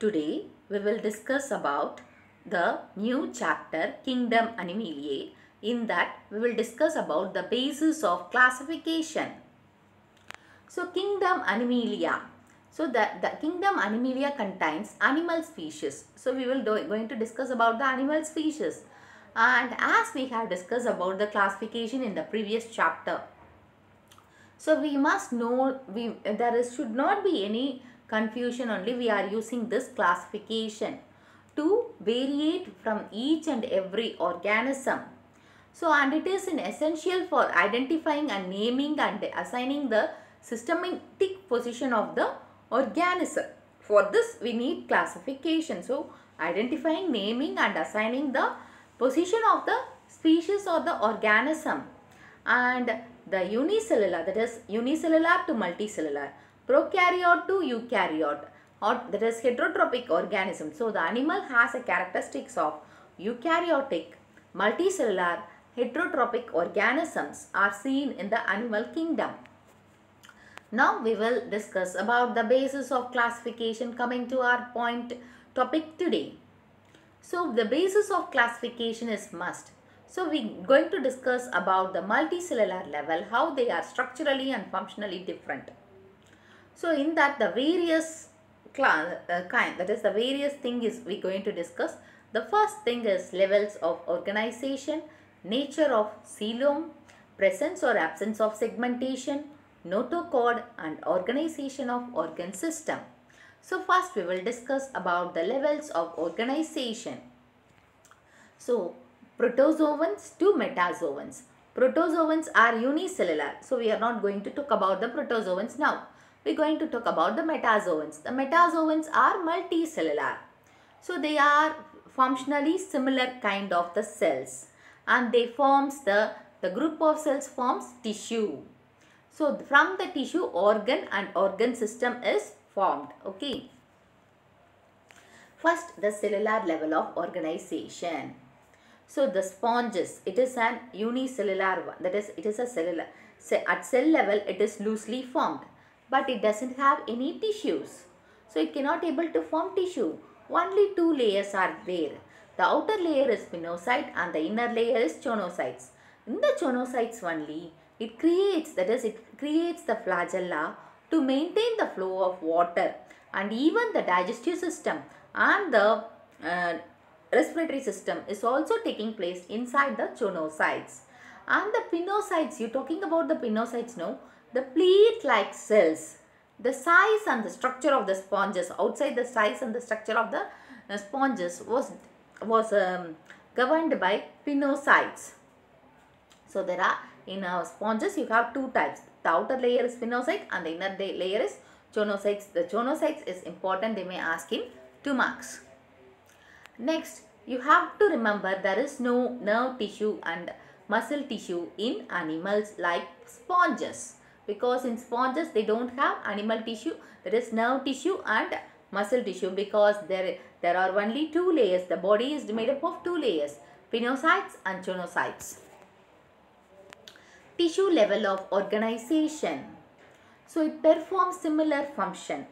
Today we will discuss about the new chapter Kingdom Animaliae. In that we will discuss about the basis of classification. So Kingdom Animalia. So the Kingdom Animalia contains animal species. So we will going to discuss about the animal species. And as we have discussed about the classification in the previous chapter. So we must know should not be any confusion, only we are using this classification to variate from each and every organism. So and it is essential for identifying and naming and assigning the systematic position of the organism. For this we need classification. So identifying, naming and assigning the position of the species or the organism. And the unicellular, that is unicellular to multicellular, prokaryote to eukaryote, or that is heterotrophic organism. So the animal has a characteristics of eukaryotic, multicellular, heterotrophic organisms are seen in the animal kingdom. Now we will discuss about the basis of classification, coming to our topic today. So the basis of classification is must. So we are going to discuss about the multicellular level, how they are structurally and functionally different. So in that the various that is the various thing is we going to discuss. The first thing is levels of organization, nature of coelom, presence or absence of segmentation, notochord and organization of organ system. So first we will discuss about the levels of organization. So protozoans to metazoans. Protozoans are unicellular. So we are not going to talk about the protozoans now. We are going to talk about the metazoans. The metazoans are multicellular. So they are functionally similar kind of the cells, and they forms the group of cells forms tissue. So from the tissue organ and organ system is formed. Okay. First the cellular level of organization. So the sponges, it is an unicellular one, that is it is a cellular. At cell level it is loosely formed, but it doesn't have any tissues. So it cannot able to form tissue. Only two layers are there. The outer layer is spinocyte and the inner layer is choanocytes. In the choanocytes only it creates, that is it creates the flagella to maintain the flow of water, and even the digestive system and the respiratory system is also taking place inside the choanocytes. And the pinocytes, you talking about the pinocytes now, the plate-like cells, the size and the structure of the sponges, outside the size and the structure of the sponges was governed by pinocytes. So there are in sponges you have two types. The outer layer is spinocyte and the inner layer is choanocytes. The choanocytes is important, they may ask in 2 marks. Next, you have to remember there is no nerve tissue and muscle tissue in animals like sponges, because in sponges they don't have animal tissue, there is nerve tissue and muscle tissue, because there are only 2 layers. The body is made up of 2 layers, pinocytes and choanocytes. Tissue level of organization. So it performs similar function.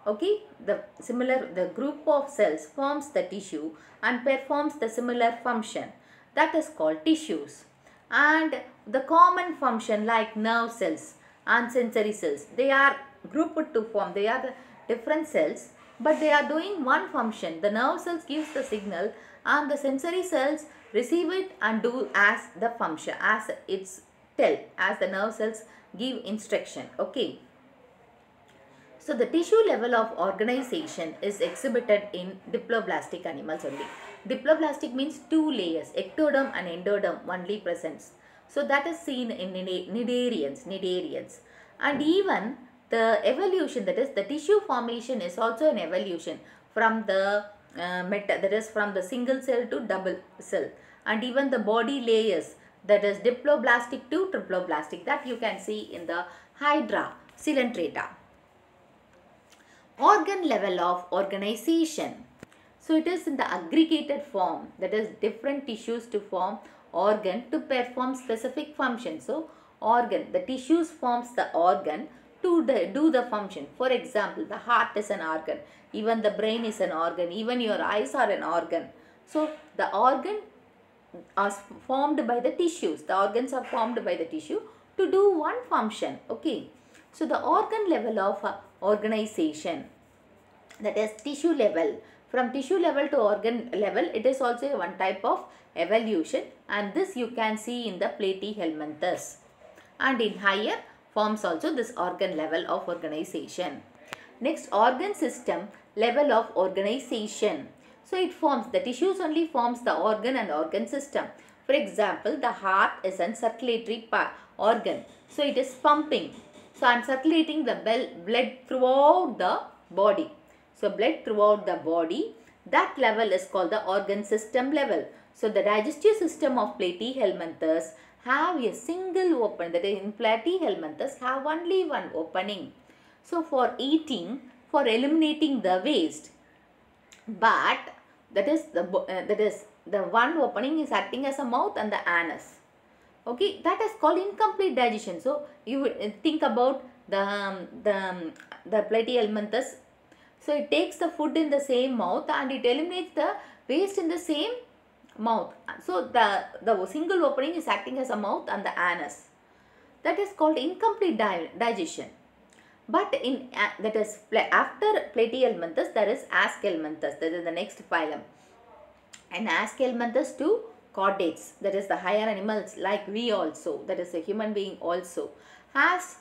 Okay, the group of cells forms the tissue and performs the similar function, that is called tissues. And the common function like nerve cells and sensory cells, they are grouped to form, they are the different cells, but they are doing one function. The nerve cells gives the signal and the sensory cells receive it and do as the function, as it's tell, as the nerve cells give instruction. Okay. So the tissue level of organization is exhibited in diploblastic animals only. Diploblastic means 2 layers, ectoderm and endoderm only presents. So that is seen in cnidarians. And even the evolution, that is the tissue formation, is also an evolution from the that is from the single cell to double cell. And even the body layers, that is diploblastic to triploblastic, that you can see in the Hydra coelenterata. Organ level of organization. So it is in the aggregated form, that is different tissues to form organ to perform specific function. So organ, the tissues forms the organ to do the function. For example, the heart is an organ, even the brain is an organ, even your eyes are an organ. So the organ are formed by the tissues. The organs are formed by the tissue to do one function. Okay. So the organ level of organization, that is tissue level. From tissue level to organ level, it is also one type of evolution, and this you can see in the Platyhelminthes. And in higher forms also this organ level of organization. Next, organ system level of organization. So it forms, the tissues only forms the organ and organ system. For example, the heart is a circulatory organ. So it is pumping. So I am circulating the blood throughout the body. So blood throughout the body, that level is called the organ system level. So the digestive system of Platyhelminthes have a single opening, that is in Platyhelminthes have only one opening. So for eating, for eliminating the waste, but that is the one opening is acting as a mouth and the anus. Okay, that is called incomplete digestion. So you would think about the Platyhelminthes. So it takes the food in the same mouth and it eliminates the waste in the same mouth. So the single opening is acting as a mouth and the anus. That is called incomplete digestion. But in that is after Platyhelminthes, there is Aschelminthes. That is the next phylum. And Aschelminthes to chordates, that is the higher animals like we also, that is a human being also, has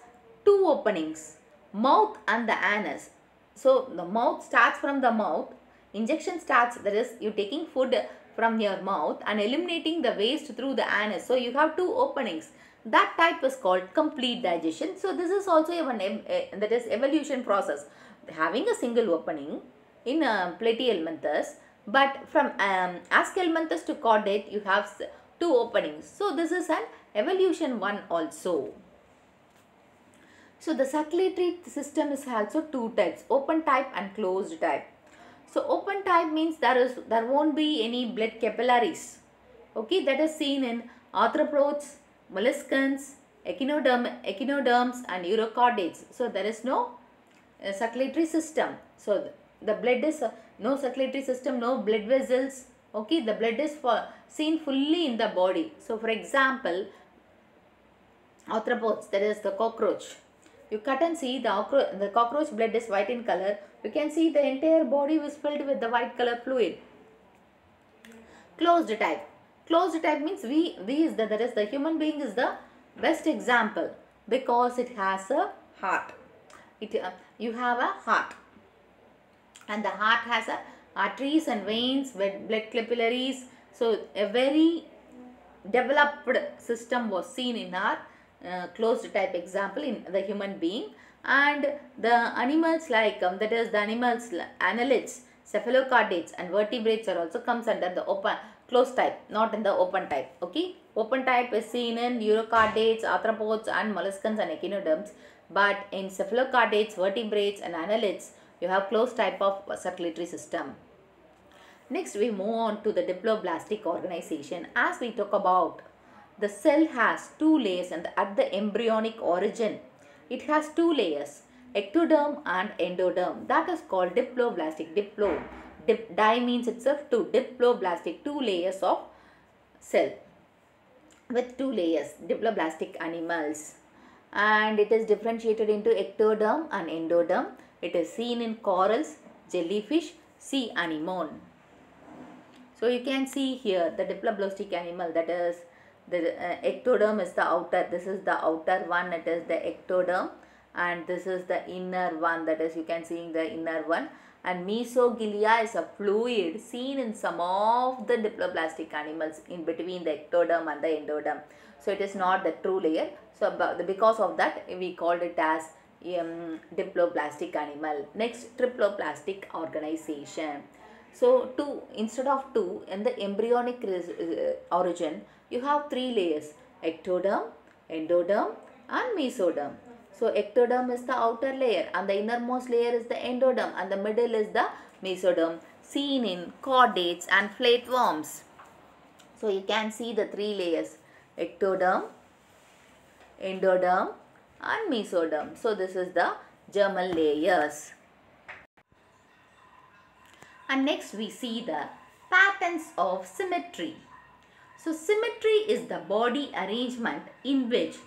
two openings, mouth and the anus. So the mouth starts from the mouth, injection starts, that is you taking food from your mouth and eliminating the waste through the anus. So you have two openings. That type is called complete digestion. So this is also that is evolution process, having a single opening in Platyhelminthes, but from Aschelminthes to chordate you have two openings. So this is an evolution one also. So the circulatory system is also two types, open type and closed type. So open type means there won't be any blood capillaries. Okay, that is seen in arthropods, molluscans, echinoderms and urochordates. So there is no circulatory system. So the blood is no circulatory system, no blood vessels. Okay, the blood is seen fully in the body. So for example, arthropods, that is the cockroach. You cut and see the cockroach blood is white in color. You can see the entire body is filled with the white color fluid. Closed type. Closed type means that is the human being is the best example because it has a heart. You have a heart, and the heart has arteries and veins with blood capillaries. So a very developed system was seen in our closed type example in the human being. And the animals like that is the animals annelids, cephalochordates and vertebrates are also comes under the closed type, not in the open type. Okay, open type is seen in urochordates, arthropods and molluscans and echinoderms, but in cephalochordates, vertebrates and annelids you have closed type of circulatory system. Next we move on to the diploblastic organization. As we talk about, the cell has two layers and at the embryonic origin it has two layers, ectoderm and endoderm. That is called diploblastic. Di means itself two, diploblastic, two layers of cell with two layers, diploblastic animals, and it is differentiated into ectoderm and endoderm. It is seen in corals, jellyfish, sea anemone. So you can see here the diploblastic animal, that is the ectoderm is the outer, this is the outer one, it is the ectoderm, and this is the inner one, that is you can see the inner one. And mesogilia is a fluid seen in some of the diploblastic animals in between the ectoderm and the endoderm. So it is not the true layer. So because of that we called it as diploblastic animal. Next, triploblastic organization. So instead of two in the embryonic origin you have three layers, ectoderm, endoderm and mesoderm. So ectoderm is the outer layer and the innermost layer is the endoderm and the middle is the mesoderm, seen in chordates and flatworms. So you can see the three layers, ectoderm, endoderm and mesoderm. So this is the germal layers. And next we see the patterns of symmetry. So symmetry is the body arrangement in which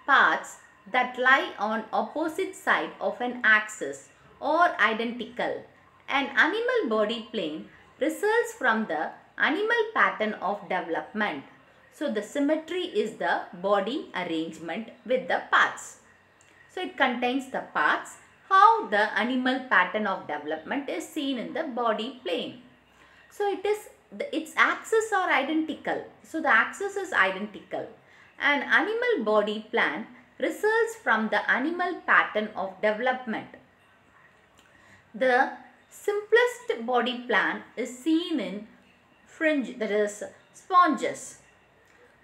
parts that lie on opposite side of an axis are identical. An animal body plane results from the animal pattern of development. So the symmetry is the body arrangement with the parts. So it contains the parts, how the animal pattern of development is seen in the body plane. So its axes are identical. So the axis is identical. An animal body plan results from the animal pattern of development. The simplest body plan is seen in fringe, that is sponges,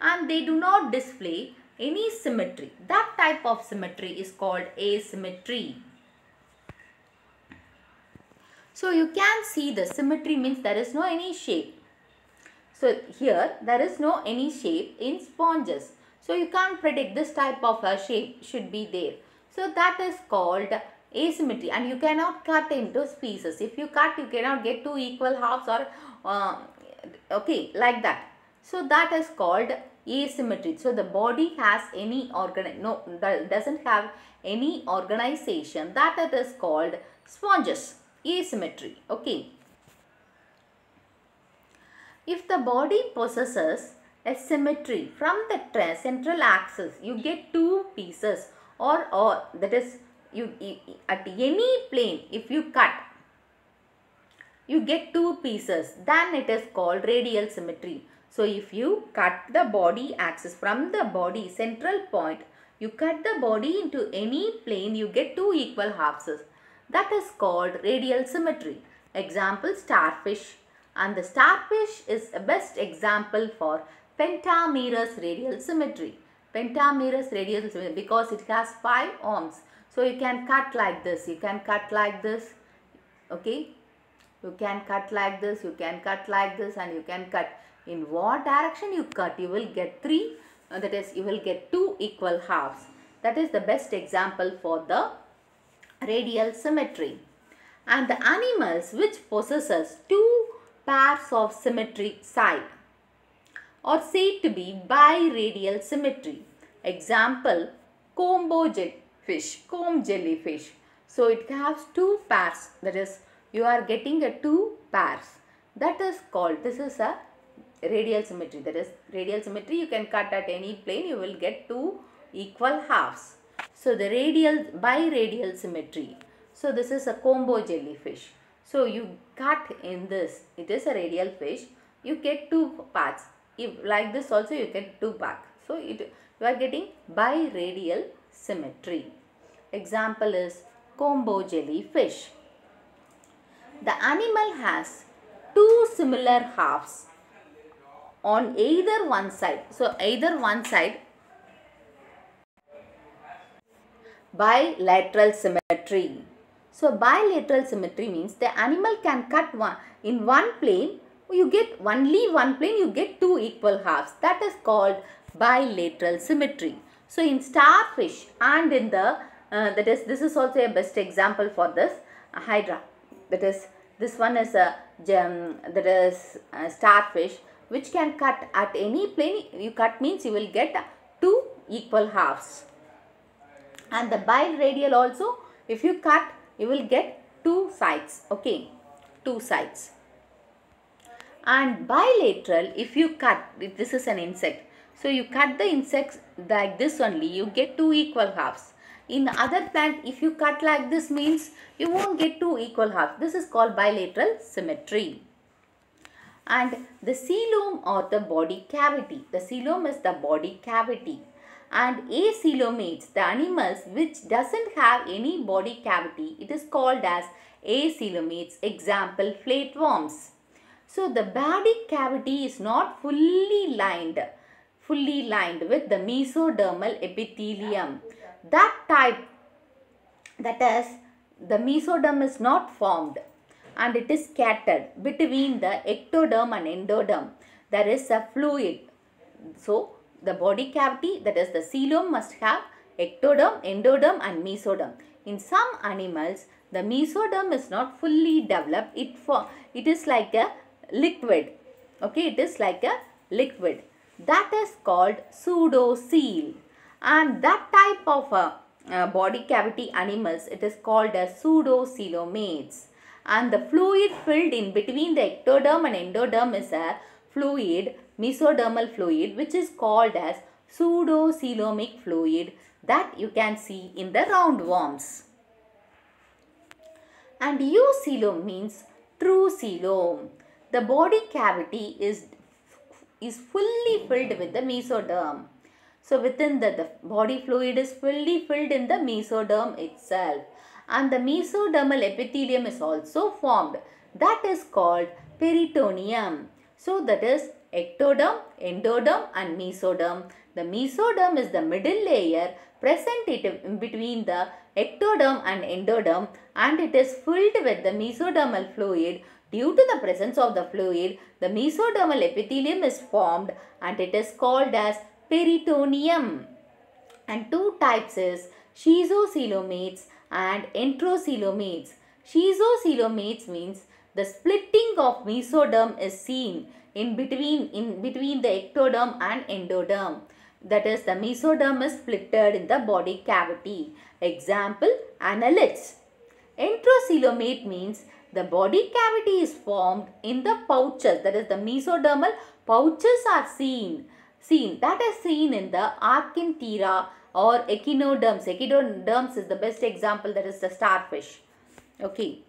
and they do not display any symmetry. That type of symmetry is called asymmetry. So you can see the symmetry means there is no any shape. So here there is no any shape in sponges. So you can't predict this type of a shape should be there. So that is called asymmetry, and you cannot cut into pieces. If you cut, you cannot get two equal halves or okay, like that. So that is called asymmetry. So the body has any doesn't have any organization. That it is called sponges. Asymmetry. Okay. If the body possesses a symmetry from the central axis, you get two pieces, or that is you at any plane, if you cut, you get two pieces, then it is called radial symmetry. So if you cut the body axis from the body central point, you cut the body into any plane, you get two equal halves. That is called radial symmetry. Example, starfish. And the starfish is a best example for pentamerous radial symmetry. Pentamerous radial symmetry because it has 5 arms. So you can cut like this, you can cut like this, okay. You can cut like this, you can cut like this, and you can cut. In what direction you cut, you will get 3, that is you will get 2 equal halves. That is the best example for the radial symmetry. And the animals which possesses 2 pairs of symmetric side are said to be biradial symmetry. Example, comb jellyfish. So it has 2 pairs, that is you are getting a 2 pairs. That is called, this is a radial symmetry. That is radial symmetry, you can cut at any plane, you will get 2 equal halves. So the biradial symmetry. So this is a comb jellyfish. So you cut in this, it is a radial fish, you get 2 parts. If like this also you get 2 parts. So you are getting biradial symmetry. Example is comb jellyfish. The animal has 2 similar halves on either one side. So either one side, bilateral symmetry. So bilateral symmetry means the animal can cut in one plane, you get only one plane, you get 2 equal halves. That is called bilateral symmetry. So in starfish and in the this is also a best example for this hydra. That is, this one is a starfish which can cut at any plane. You cut means you will get 2 equal halves. And the biradial also, if you cut, you will get 2 sides. Okay, 2 sides. And bilateral, if you cut, this is an insect. So you cut the insects like this only, you get 2 equal halves. In other plant, if you cut like this means you won't get 2 equal halves. This is called bilateral symmetry. And the coelom or the body cavity. The coelom is the body cavity. And acoelomates, the animals which doesn't have any body cavity, it is called as acoelomates. Example, flatworms. So the body cavity is not fully lined with the mesodermal epithelium. That type, that is, the mesoderm is not formed and it is scattered between the ectoderm and endoderm. There is a fluid. So the body cavity, that is the coelom, must have ectoderm, endoderm and mesoderm. In some animals, the mesoderm is not fully developed. It is like a liquid. Okay, it is like a liquid. That is called pseudocele. And that type of body cavity animals, it is called as pseudocoelomates. And the fluid filled in between the ectoderm and endoderm is a fluid, mesodermal fluid, which is called as pseudocoelomic fluid, that you can see in the roundworms. And eucoelom means true coelom. The body cavity is fully filled with the mesoderm. So within the body fluid is fully filled in the mesoderm itself. And the mesodermal epithelium is also formed. That is called peritoneum. So that is ectoderm, endoderm and mesoderm. The mesoderm is the middle layer present in between the ectoderm and endoderm, and it is filled with the mesodermal fluid. Due to the presence of the fluid, the mesodermal epithelium is formed and it is called as peritoneum. And two types is schizocoelomates and enterocoelomates. Schizocoelomates means the splitting of mesoderm is seen in between the ectoderm and endoderm. That is, the mesoderm is splitted in the body cavity. Example, annelids. Enterocoelomate means the body cavity is formed in the pouches. That is, the mesodermal pouches are seen. That is seen in the Archenteria or echinoderms. Echinoderms is the best example, that is the starfish. Okay.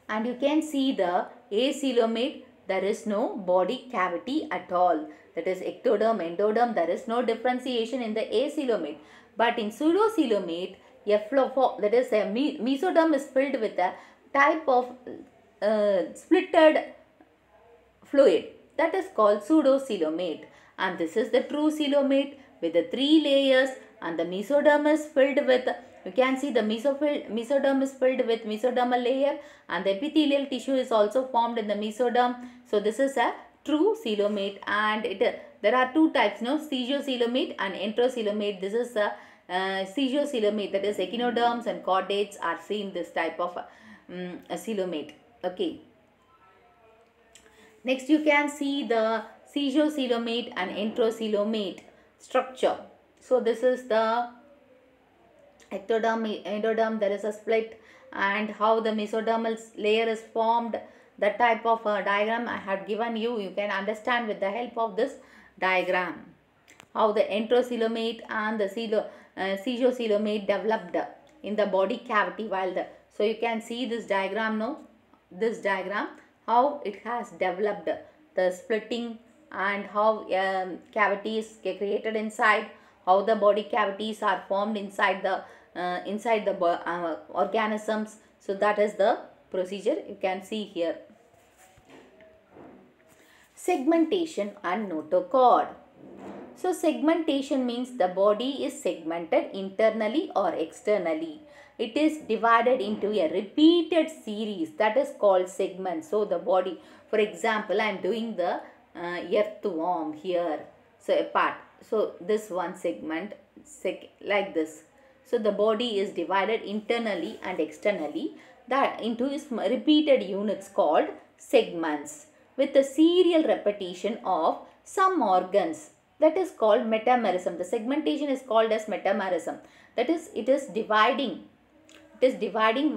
And you can see the acoelomate, there is no body cavity at all. That is ectoderm, endoderm, there is no differentiation in the acoelomate. But in pseudocoelomate, that is a mesoderm is filled with a type of splitted fluid. That is called pseudocoelomate. And this is the true coelomate with the 3 layers, and the mesoderm is filled with, you can see the mesoderm is filled with mesodermal layer, and the epithelial tissue is also formed in the mesoderm. So this is a true coelomate, and there are two types, schizocoelomate and enterocoelomate. This is a schizocoelomate, that is echinoderms and chordates are seen this type of coelomate. Okay. Next, you can see the schizocoelomate and enterocoelomate structure. So this is the ectoderm, endoderm, there is a split, and how the mesodermal layer is formed. That type of diagram I had given you. You can understand with the help of this diagram how the enterocoelomate and the schizocoelomate developed in the body cavity. So you can see this diagram now. This diagram, how it has developed, the splitting, and how cavities get created inside, how the body cavities are formed inside the organisms. So that is the procedure you can see here. Segmentation and notochord. So segmentation means the body is segmented internally or externally. It is divided into a repeated series, that is called segment. So the body, for example, I am doing the earthworm here. So a part. So this one segment, like this. So the body is divided internally and externally, that into its repeated units called segments, with a serial repetition of some organs. That is called metamerism. The segmentation is called as metamerism. That is, it is dividing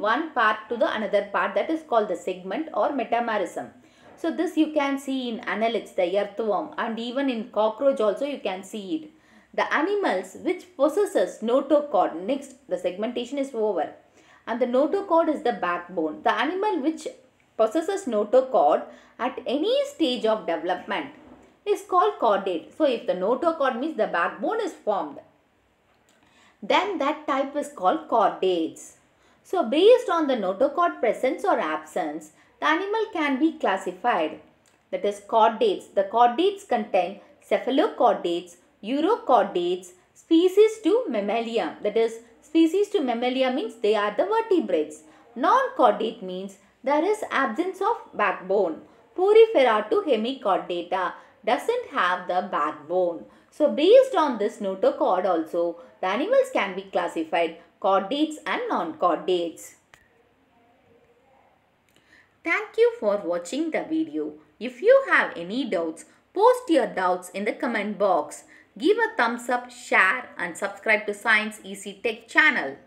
one part to the another part. That is called the segment or metamerism. So this you can see in annelids, the earthworm, and even in cockroach also you can see it. The animals which possesses notochord, next the segmentation is over, and the notochord is the backbone. The animal which possesses notochord at any stage of development is called chordate. So if the notochord means the backbone is formed, then that type is called chordates. So based on the notochord presence or absence, the animal can be classified. That is chordates. The chordates contain cephalochordates, urochordates, species to mammalia. That is, species to mammalia means they are the vertebrates. Non-chordate means there is absence of backbone. Porifera to hemichordata, doesn't have the backbone. So based on this notochord also, the animals can be classified chordates and non-chordates. Thank you for watching the video. If you have any doubts, post your doubts in the comment box. Give a thumbs up, share and subscribe to Science Easy Tech channel.